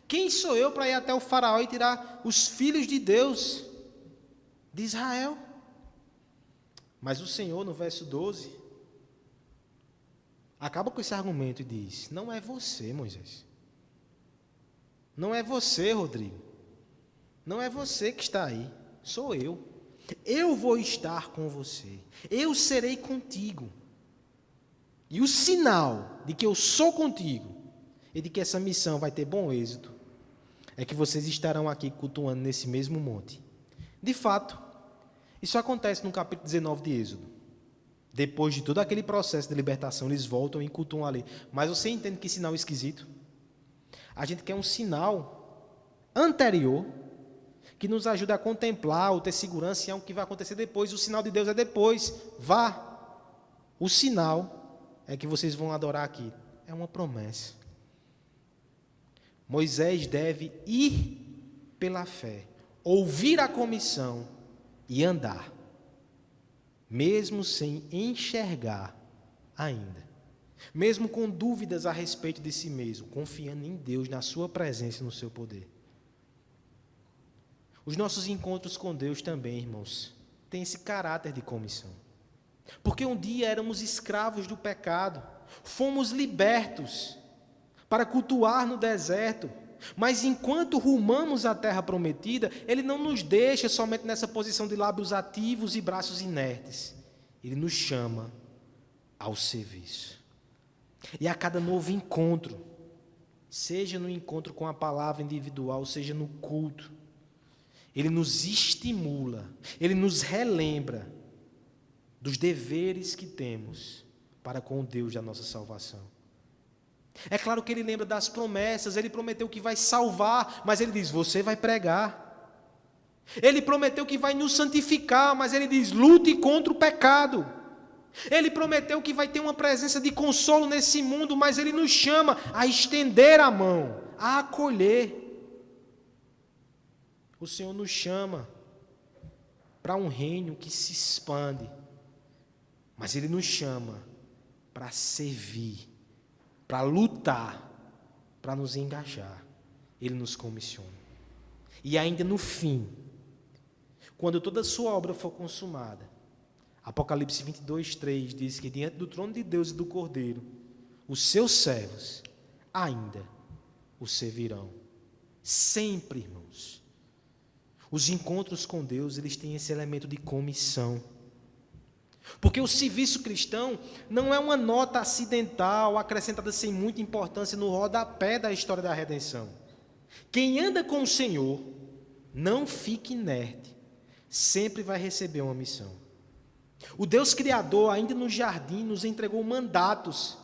Quem sou eu para ir até o faraó e tirar os filhos de Deus de Israel? Mas o Senhor, no verso 12, acaba com esse argumento e diz: não é você, Moisés. Não é você, Rodrigo. Não é você que está aí. Sou eu. Eu vou estar com você. Eu serei contigo. E o sinal de que eu sou contigo e de que essa missão vai ter bom êxito é que vocês estarão aqui cultuando nesse mesmo monte. De fato, isso acontece no capítulo 19 de Êxodo. Depois de todo aquele processo de libertação, eles voltam e cultuam ali. Mas você entende que sinal esquisito? A gente quer um sinal anterior que nos ajude a contemplar ou ter segurança em algo que vai acontecer depois. O sinal de Deus é depois. Vá. O sinal é que vocês vão adorar aqui. É uma promessa. Moisés deve ir pela fé, ouvir a comissão e andar. mesmo sem enxergar ainda, mesmo com dúvidas a respeito de si mesmo, confiando em Deus, na sua presença e no seu poder. Os nossos encontros com Deus também, irmãos, têm esse caráter de comissão. Porque um dia éramos escravos do pecado, fomos libertos para cultuar no deserto, mas enquanto rumamos à terra prometida, Ele não nos deixa somente nessa posição de lábios ativos e braços inertes. Ele nos chama ao serviço. E a cada novo encontro, seja no encontro com a palavra individual, seja no culto, Ele nos estimula, Ele nos relembra dos deveres que temos para com o Deus da nossa salvação. É claro que Ele lembra das promessas, Ele prometeu que vai salvar, mas Ele diz, você vai pregar. Ele prometeu que vai nos santificar, mas Ele diz, lute contra o pecado. Ele prometeu que vai ter uma presença de consolo nesse mundo, mas Ele nos chama a estender a mão, a acolher. O Senhor nos chama para um reino que se expande, mas Ele nos chama para servir, para lutar, para nos engajar. Ele nos comissiona. E ainda no fim, quando toda a sua obra for consumada, Apocalipse 22:3 diz que diante do trono de Deus e do Cordeiro, os seus servos ainda o servirão. Sempre, irmãos. Os encontros com Deus, eles têm esse elemento de comissão. Porque o serviço cristão não é uma nota acidental, acrescentada sem muita importância no rodapé da história da redenção. Quem anda com o Senhor, não fique inerte, sempre vai receber uma missão. O Deus Criador, ainda no jardim, nos entregou mandatos.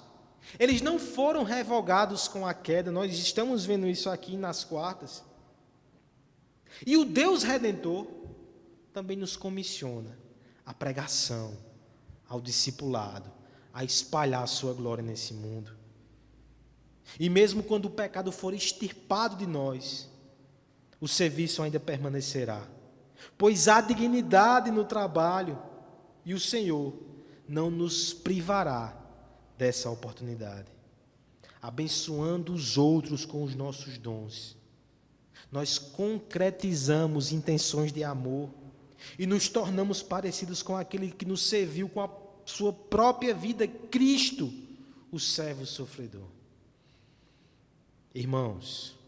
Eles não foram revogados com a queda, nós estamos vendo isso aqui nas quartas. E o Deus Redentor também nos comissiona à pregação, ao discipulado, a espalhar a sua glória nesse mundo. E mesmo quando o pecado for extirpado de nós, o serviço ainda permanecerá, pois há dignidade no trabalho, e o Senhor não nos privará dessa oportunidade. Abençoando os outros com os nossos dons, nós concretizamos intenções de amor e nos tornamos parecidos com aquele que nos serviu com a sua própria vida, Cristo, o servo sofredor. Irmãos,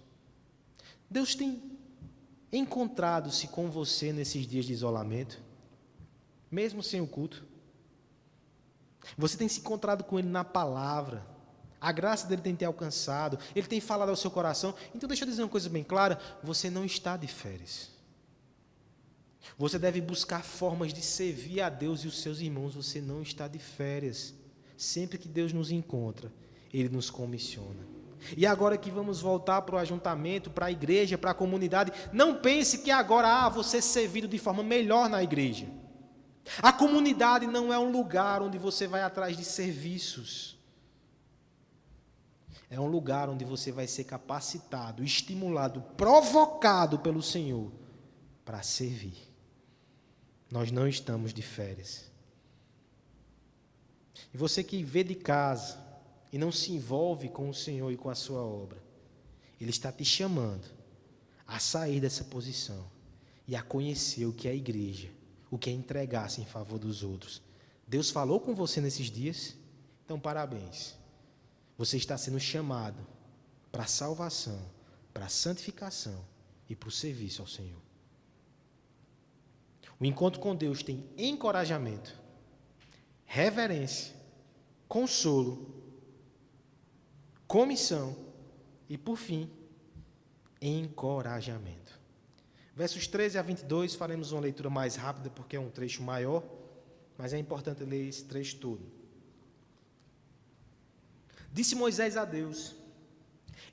Deus tem encontrado-se com você nesses dias de isolamento? Mesmo sem o culto? Você tem se encontrado com Ele na palavra? A graça dele tem te alcançado? Ele tem falado ao seu coração? Então deixa eu dizer uma coisa bem clara, você não está de férias. Você deve buscar formas de servir a Deus e os seus irmãos, você não está de férias. Sempre que Deus nos encontra, Ele nos comissiona. E agora que vamos voltar para o ajuntamento, para a igreja, para a comunidade, não pense que agora vou ser servido de forma melhor na igreja. A comunidade não é um lugar onde você vai atrás de serviços. É um lugar onde você vai ser capacitado, estimulado, provocado pelo Senhor para servir. Nós não estamos de férias. E você que vê de casa e não se envolve com o Senhor e com a sua obra, Ele está te chamando a sair dessa posição e a conhecer o que é a igreja, o que é entregar-se em favor dos outros. Deus falou com você nesses dias? Então, parabéns. Você está sendo chamado para a salvação, para a santificação e para o serviço ao Senhor. O encontro com Deus tem encorajamento, reverência, consolo, comissão e, por fim, encorajamento. Versos 13 a 22, faremos uma leitura mais rápida porque é um trecho maior, mas é importante ler esse trecho todo. Disse Moisés a Deus: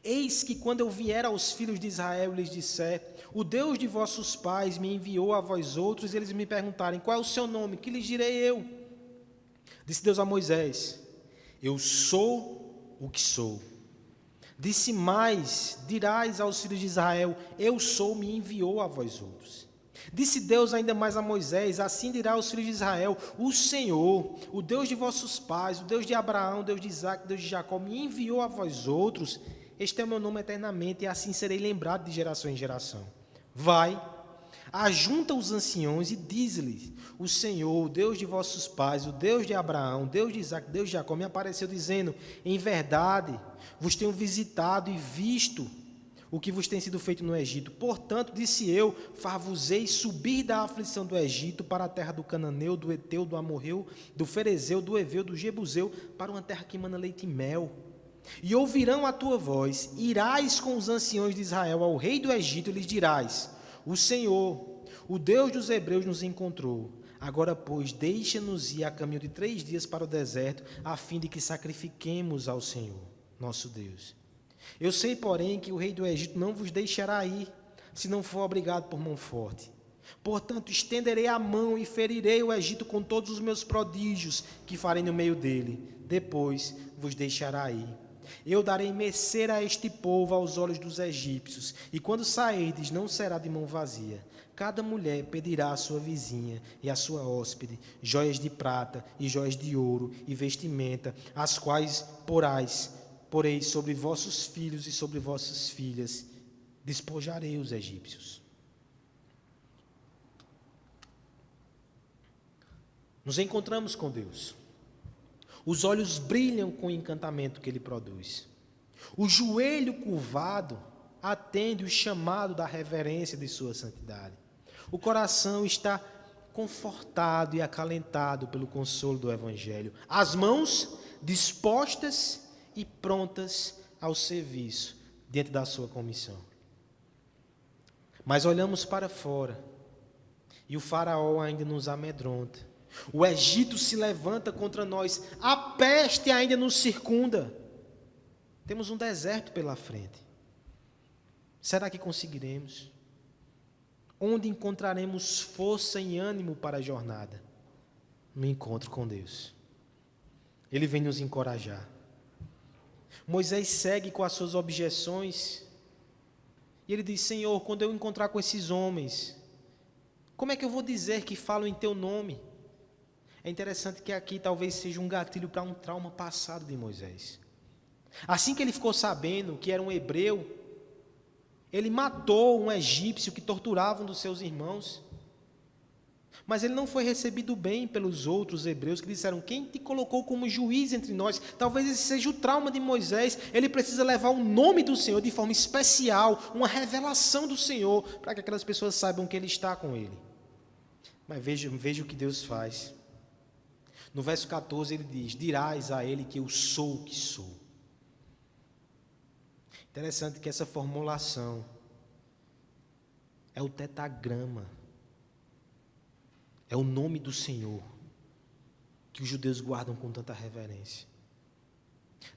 eis que quando eu vier aos filhos de Israel e lhes disser, o Deus de vossos pais me enviou a vós outros, e eles me perguntarem, qual é o seu nome? Que lhes direi eu? Disse Deus a Moisés: eu sou o que sou. Disse mais, dirás aos filhos de Israel, eu sou, me enviou a vós outros. Disse Deus ainda mais a Moisés: assim dirá aos filhos de Israel: o Senhor, o Deus de vossos pais, o Deus de Abraão, o Deus de Isaque, o Deus de Jacó, me enviou a vós outros. Este é o meu nome eternamente, e assim serei lembrado de geração em geração. Vai, ajunta os anciões e diz-lhes: o Senhor, o Deus de vossos pais, o Deus de Abraão, o Deus de Isaque, o Deus de Jacó, me apareceu dizendo: em verdade, vos tenho visitado e visto o que vos tem sido feito no Egito. Portanto, disse eu: far-vos-ei subir da aflição do Egito para a terra do Cananeu, do Eteu, do Amorreu, do Ferezeu, do Eveu, do Jebuseu, para uma terra que mana leite e mel. E ouvirão a tua voz, irás com os anciões de Israel ao rei do Egito e lhes dirás: o Senhor, o Deus dos hebreus, nos encontrou. Agora, pois, deixa-nos ir a caminho de 3 dias para o deserto, a fim de que sacrifiquemos ao Senhor, nosso Deus. Eu sei, porém, que o rei do Egito não vos deixará ir, se não for obrigado por mão forte. Portanto, estenderei a mão e ferirei o Egito com todos os meus prodígios que farei no meio dele. Depois vos deixará ir. Eu darei mercê a este povo aos olhos dos egípcios, e quando sairdes, não será de mão vazia. Cada mulher pedirá à sua vizinha e à sua hóspede joias de prata e joias de ouro e vestimenta, as quais porei sobre vossos filhos e sobre vossas filhas, despojarei os egípcios. Nos encontramos com Deus. Os olhos brilham com o encantamento que Ele produz. O joelho curvado atende o chamado da reverência de sua santidade. O coração está confortado e acalentado pelo consolo do Evangelho. As mãos dispostas e prontas ao serviço, diante da sua comissão. Mas olhamos para fora, e o faraó ainda nos amedronta. O Egito se levanta contra nós, a peste ainda nos circunda. Temos um deserto pela frente. Será que conseguiremos? Onde encontraremos força e ânimo para a jornada? No encontro com Deus. Ele vem nos encorajar. Moisés segue com as suas objeções, e ele diz: Senhor, quando eu encontrar com esses homens, como é que eu vou dizer que falam em teu nome? É interessante que aqui talvez seja um gatilho para um trauma passado de Moisés. Assim que ele ficou sabendo que era um hebreu, ele matou um egípcio que torturava um dos seus irmãos. Mas ele não foi recebido bem pelos outros hebreus, que disseram: quem te colocou como juiz entre nós? Talvez esse seja o trauma de Moisés. Ele precisa levar o nome do Senhor de forma especial, uma revelação do Senhor, para que aquelas pessoas saibam que Ele está com ele. Mas veja o que Deus faz. No verso 14 ele diz: dirás a ele que eu sou o que sou. Interessante que essa formulação é o tetagrama, é o nome do Senhor, que os judeus guardam com tanta reverência.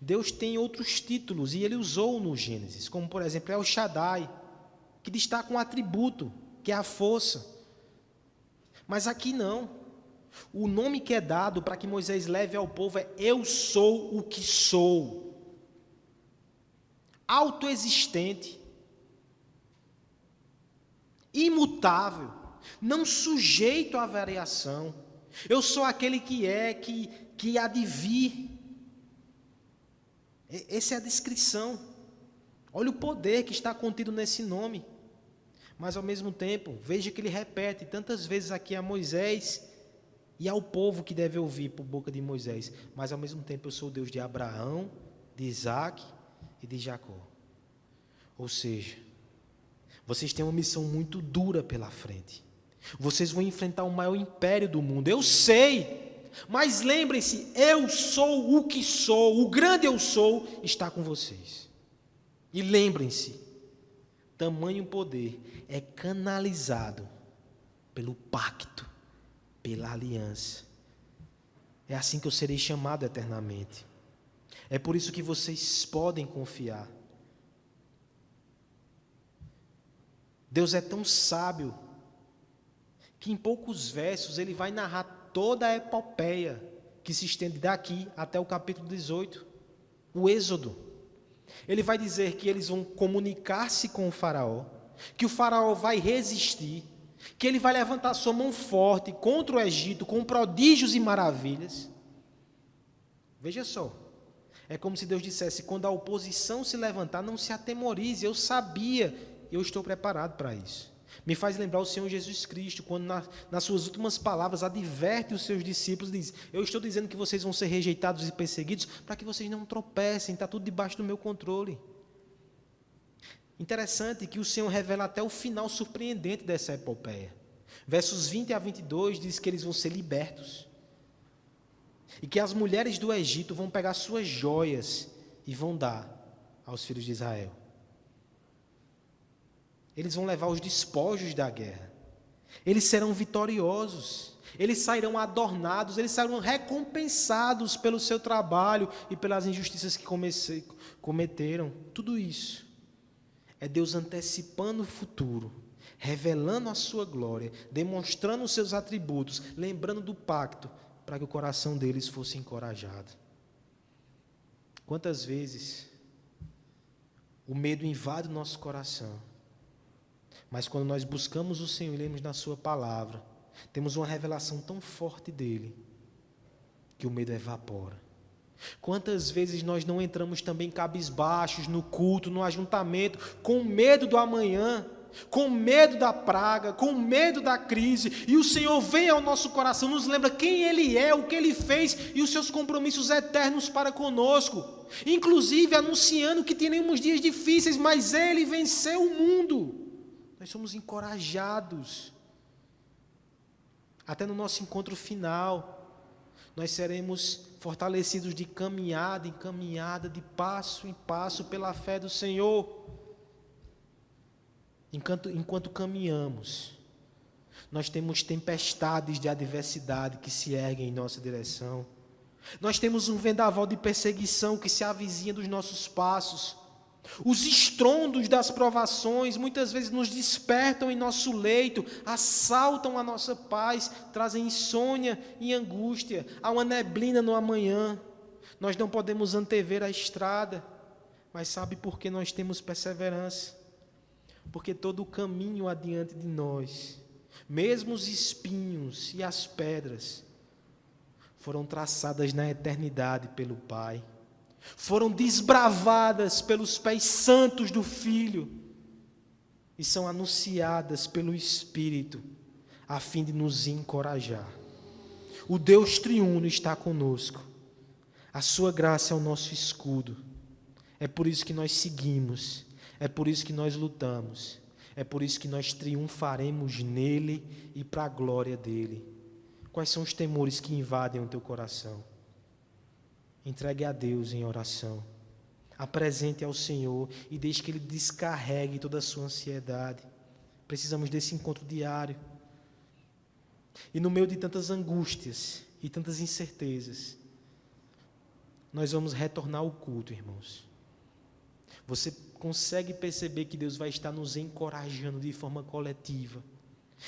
Deus tem outros títulos, e Ele usou no Gênesis, como por exemplo El Shaddai, que destaca um atributo, que é a força. Mas aqui não. O nome que é dado para que Moisés leve ao povo é: eu sou o que sou. Autoexistente, imutável, não sujeito à variação. Eu sou aquele que é, que há de vir. Essa é a descrição. Olha o poder que está contido nesse nome. Mas ao mesmo tempo, veja que ele repete tantas vezes aqui a Moisés e ao povo que deve ouvir por boca de Moisés. Mas ao mesmo tempo eu sou o Deus de Abraão, de Isaque e de Jacó. Ou seja, vocês têm uma missão muito dura pela frente. Vocês vão enfrentar o maior império do mundo. Eu sei, mas lembrem-se, eu sou o que sou, o grande eu sou está com vocês. E lembrem-se, tamanho poder é canalizado pelo pacto, pela aliança. É assim que eu serei chamado eternamente. É por isso que vocês podem confiar. Deus é tão sábio que em poucos versos ele vai narrar toda a epopeia que se estende daqui até o capítulo 18, o Êxodo. Ele vai dizer que eles vão comunicar-se com o faraó, que o faraó vai resistir, que Ele vai levantar sua mão forte contra o Egito com prodígios e maravilhas. Veja só, é como se Deus dissesse: quando a oposição se levantar, não se atemorize, eu sabia, eu estou preparado para isso. Me faz lembrar o Senhor Jesus Cristo, quando nas suas últimas palavras adverte os seus discípulos, diz: eu estou dizendo que vocês vão ser rejeitados e perseguidos para que vocês não tropecem, está tudo debaixo do meu controle. Interessante que o Senhor revela até o final surpreendente dessa epopeia. Versos 20 a 22 diz que eles vão ser libertos. E que as mulheres do Egito vão pegar suas joias e vão dar aos filhos de Israel. Eles vão levar os despojos da guerra. Eles serão vitoriosos. Eles sairão adornados, eles sairão recompensados pelo seu trabalho e pelas injustiças que cometeram. Tudo isso é Deus antecipando o futuro, revelando a sua glória, demonstrando os seus atributos, lembrando do pacto, para que o coração deles fosse encorajado. Quantas vezes o medo invade o nosso coração, mas quando nós buscamos o Senhor e lemos na sua palavra, temos uma revelação tão forte dele, que o medo evapora. Quantas vezes nós não entramos também cabisbaixos no culto, no ajuntamento, com medo do amanhã, com medo da praga, com medo da crise, e o Senhor vem ao nosso coração, nos lembra quem Ele é, o que Ele fez e os seus compromissos eternos para conosco, inclusive anunciando que teremos dias difíceis, mas Ele venceu o mundo. Nós somos encorajados, até no nosso encontro final, nós seremos fortalecidos de caminhada em caminhada, de passo em passo, pela fé do Senhor. Enquanto caminhamos, nós temos tempestades de adversidade que se erguem em nossa direção. Nós temos um vendaval de perseguição que se avizinha dos nossos passos. Os estrondos das provações muitas vezes nos despertam em nosso leito, assaltam a nossa paz, trazem insônia e angústia. Há uma neblina no amanhã. Nós não podemos antever a estrada, mas sabe por que nós temos perseverança? Porque todo o caminho adiante de nós, mesmo os espinhos e as pedras, foram traçadas na eternidade pelo Pai. Foram desbravadas pelos pés santos do Filho e são anunciadas pelo Espírito, a fim de nos encorajar. O Deus triuno está conosco. A sua graça é o nosso escudo. É por isso que nós seguimos. É por isso que nós lutamos. É por isso que nós triunfaremos nele e para a glória dele. Quais são os temores que invadem o teu coração? Entregue a Deus em oração. Apresente ao Senhor e deixe que Ele descarregue toda a sua ansiedade. Precisamos desse encontro diário. E no meio de tantas angústias e tantas incertezas, nós vamos retornar ao culto, irmãos. Você consegue perceber que Deus vai estar nos encorajando de forma coletiva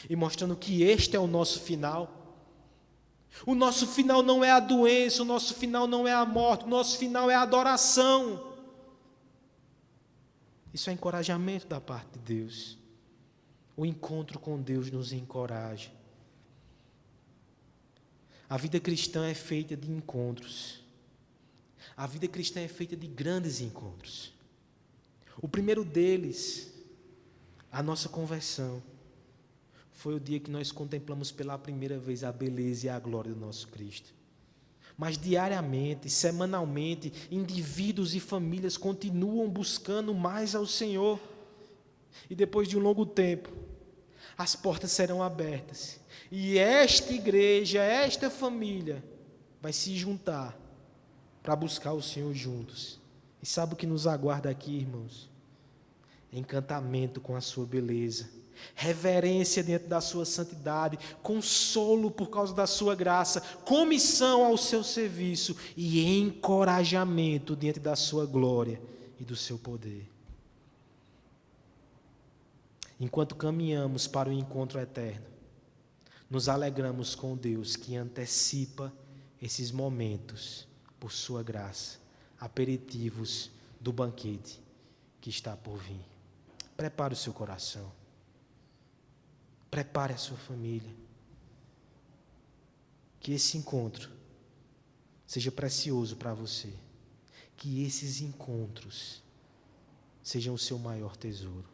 e mostrando que este é o nosso final? O nosso final não é a doença, o nosso final não é a morte, o nosso final é a adoração. Isso é encorajamento da parte de Deus. O encontro com Deus nos encoraja. A vida cristã é feita de encontros. A vida cristã é feita de grandes encontros. O primeiro deles, a nossa conversão, foi o dia que nós contemplamos pela primeira vez a beleza e a glória do nosso Cristo. Mas diariamente, semanalmente, indivíduos e famílias continuam buscando mais ao Senhor. E depois de um longo tempo, as portas serão abertas. E esta igreja, esta família, vai se juntar para buscar o Senhor juntos. E sabe o que nos aguarda aqui, irmãos? Encantamento com a sua beleza, reverência diante da sua santidade, consolo por causa da sua graça, comissão ao seu serviço e encorajamento diante da sua glória e do seu poder. Enquanto caminhamos para o encontro eterno, nos alegramos com Deus que antecipa esses momentos por sua graça, aperitivos do banquete que está por vir. Prepare o seu coração. Prepare a sua família. Que esse encontro seja precioso para você. Que esses encontros sejam o seu maior tesouro.